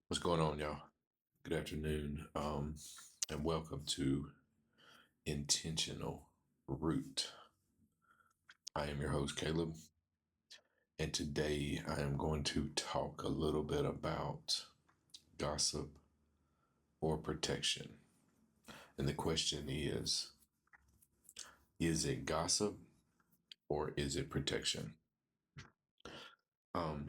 What's going on, y'all? Good afternoon, and welcome to Intentional Root. I am your host, Caleb, and today I am going to talk a little bit about gossip or protection. And the question is it gossip or is it protection?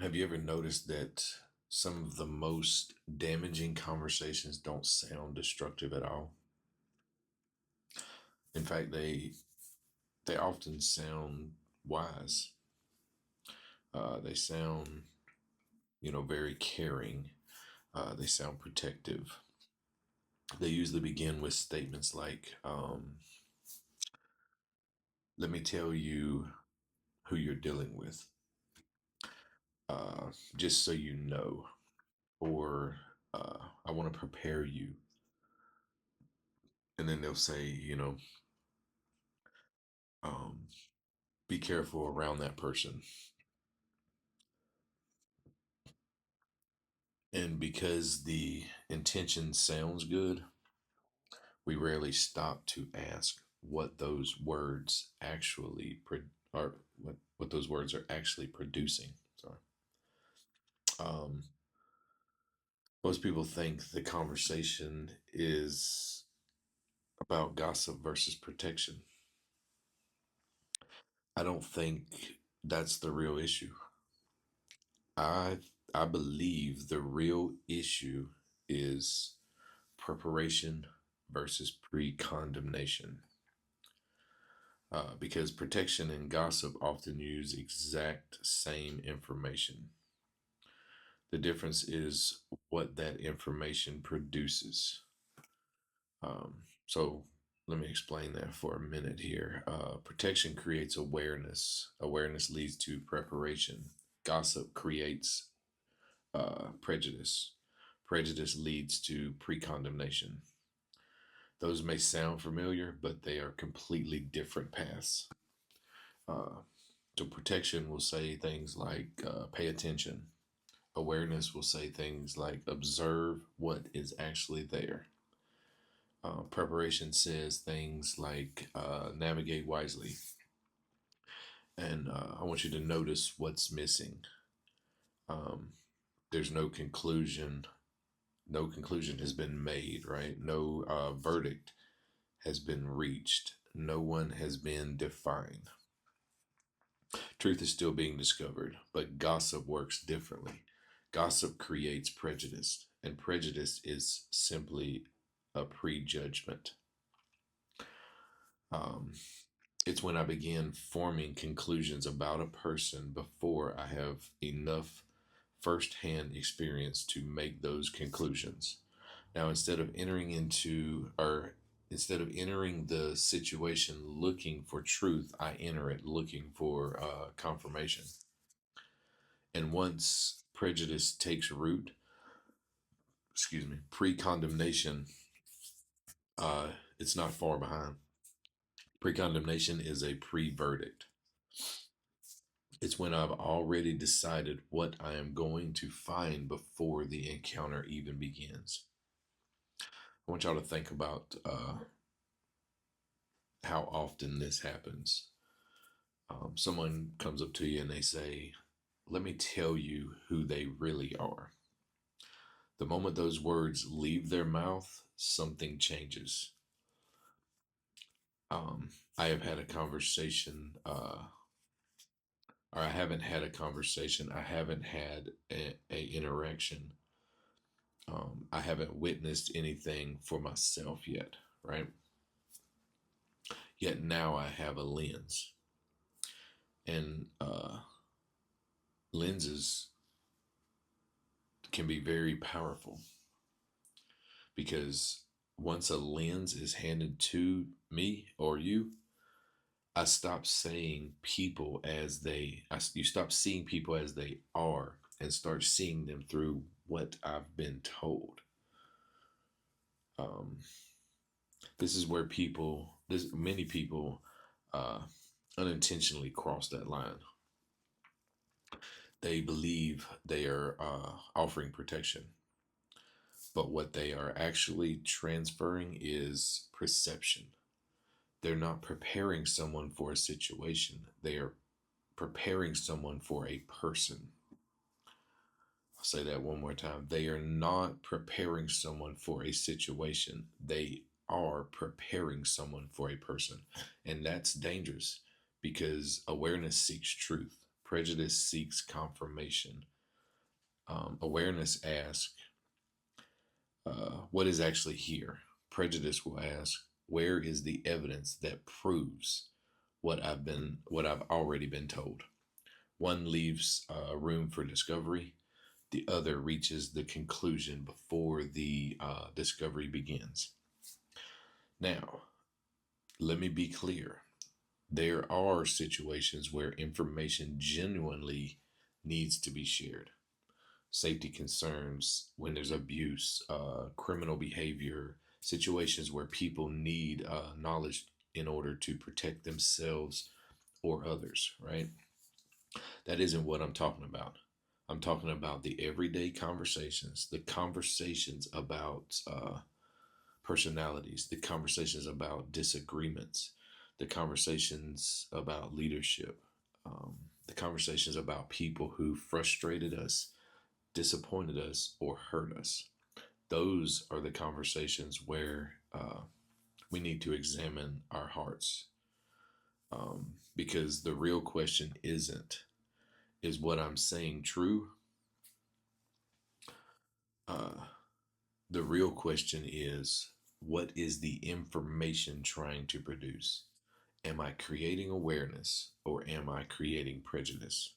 Have you ever noticed that some of the most damaging conversations don't sound destructive at all? In fact, they often sound wise. They sound, very caring. They sound protective. They usually begin with statements like, let me tell you who you're dealing with, just so you know, or I want to prepare you. And then they'll say, um, be careful around that person. And because the intention sounds good, we rarely stop to ask what those words actually are, what those words are actually producing. Sorry. Um, Most people think the conversation is about gossip versus protection. I don't think that's the real issue. I I believe the real issue is preparation versus pre-condemnation. Because protection and gossip often use exact same information. The difference is what that information produces. So let me explain that for a minute here. Protection creates awareness. Awareness leads to preparation. Gossip creates prejudice. Prejudice leads to pre-condemnation. Those may sound familiar, but they are completely different paths. Uh, so protection will say things like pay attention. Awareness will say things like observe what is actually there. Preparation says things like navigate wisely. And I want you to notice what's missing. Um, there's no conclusion. No conclusion has been made, right? No verdict has been reached. No one has been defined. Truth is still being discovered, but gossip works differently. Gossip creates prejudice, and prejudice is simply a prejudgment. Um, it's when I begin forming conclusions about a person before I have enough firsthand experience to make those conclusions. Now, instead of entering the situation looking for truth, I enter it looking for confirmation. And once prejudice takes root, pre-condemnation, uh, it's not far behind. Pre-condemnation is a pre-verdict. It's when I've already decided what I am going to find before the encounter even begins. I want y'all to think about how often this happens. Someone comes up to you and they say, let me tell you who they really are. The moment those words leave their mouth, something changes. I have had a conversation, or I haven't had a conversation. I haven't had a interaction. I haven't witnessed anything for myself yet, right? Yet now I have a lens, and lenses can be very powerful because once a lens is handed to me or you, I stop saying people as you stop seeing people as they are and start seeing them through what I've been told. Um, this is where many people, uh, unintentionally cross that line. They believe they are offering protection, But what they are actually transferring is perception. They're not preparing someone for a situation, they are preparing someone for a person. I'll say that one more time. They are not preparing someone for a situation, they are preparing someone for a person. And that's dangerous because awareness seeks truth, prejudice seeks confirmation. Awareness asks, what is actually here? Prejudice will ask, where is the evidence that proves what I've already been told? One leaves room for discovery. The other reaches the conclusion before the discovery begins. Now, let me be clear. There are situations where information genuinely needs to be shared. Safety concerns, when there's abuse, criminal behavior, situations where people need knowledge in order to protect themselves or others, right? That isn't what I'm talking about. I'm talking about the everyday conversations, the conversations about personalities, the conversations about disagreements, the conversations about leadership, the conversations about people who frustrated us, disappointed us, or hurt us. Those are the conversations where we need to examine our hearts. Because the real question isn't, is what I'm saying true? Uh, the real question is, what is the information trying to produce? Am I creating awareness or am I creating prejudice?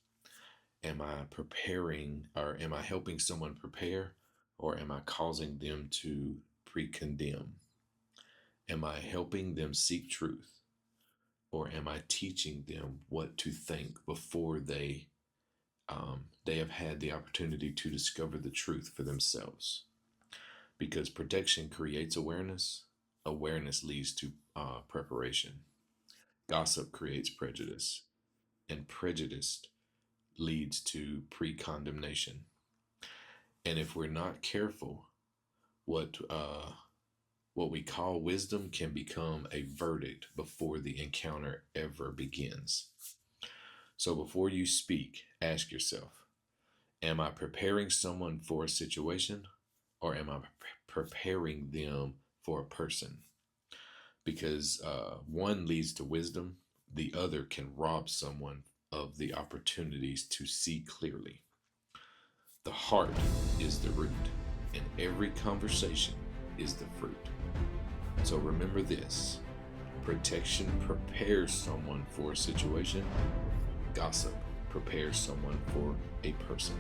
Am I preparing or am I helping someone prepare or am I causing them to pre-condemn? Am I helping them seek truth or am I teaching them what to think before they have had the opportunity to discover the truth for themselves? Because protection creates awareness, awareness leads to preparation. Gossip creates prejudice, and prejudice leads to pre-condemnation. And if we're not careful, what what we call wisdom can become a verdict before the encounter ever begins. So before you speak, ask yourself, am I preparing someone for a situation or am I preparing them for a person? Because one leads to wisdom, the other can rob someone of the opportunities to see clearly. The heart is the root, and every conversation is the fruit. So remember this: protection prepares someone for a situation, gossip prepares someone for a person.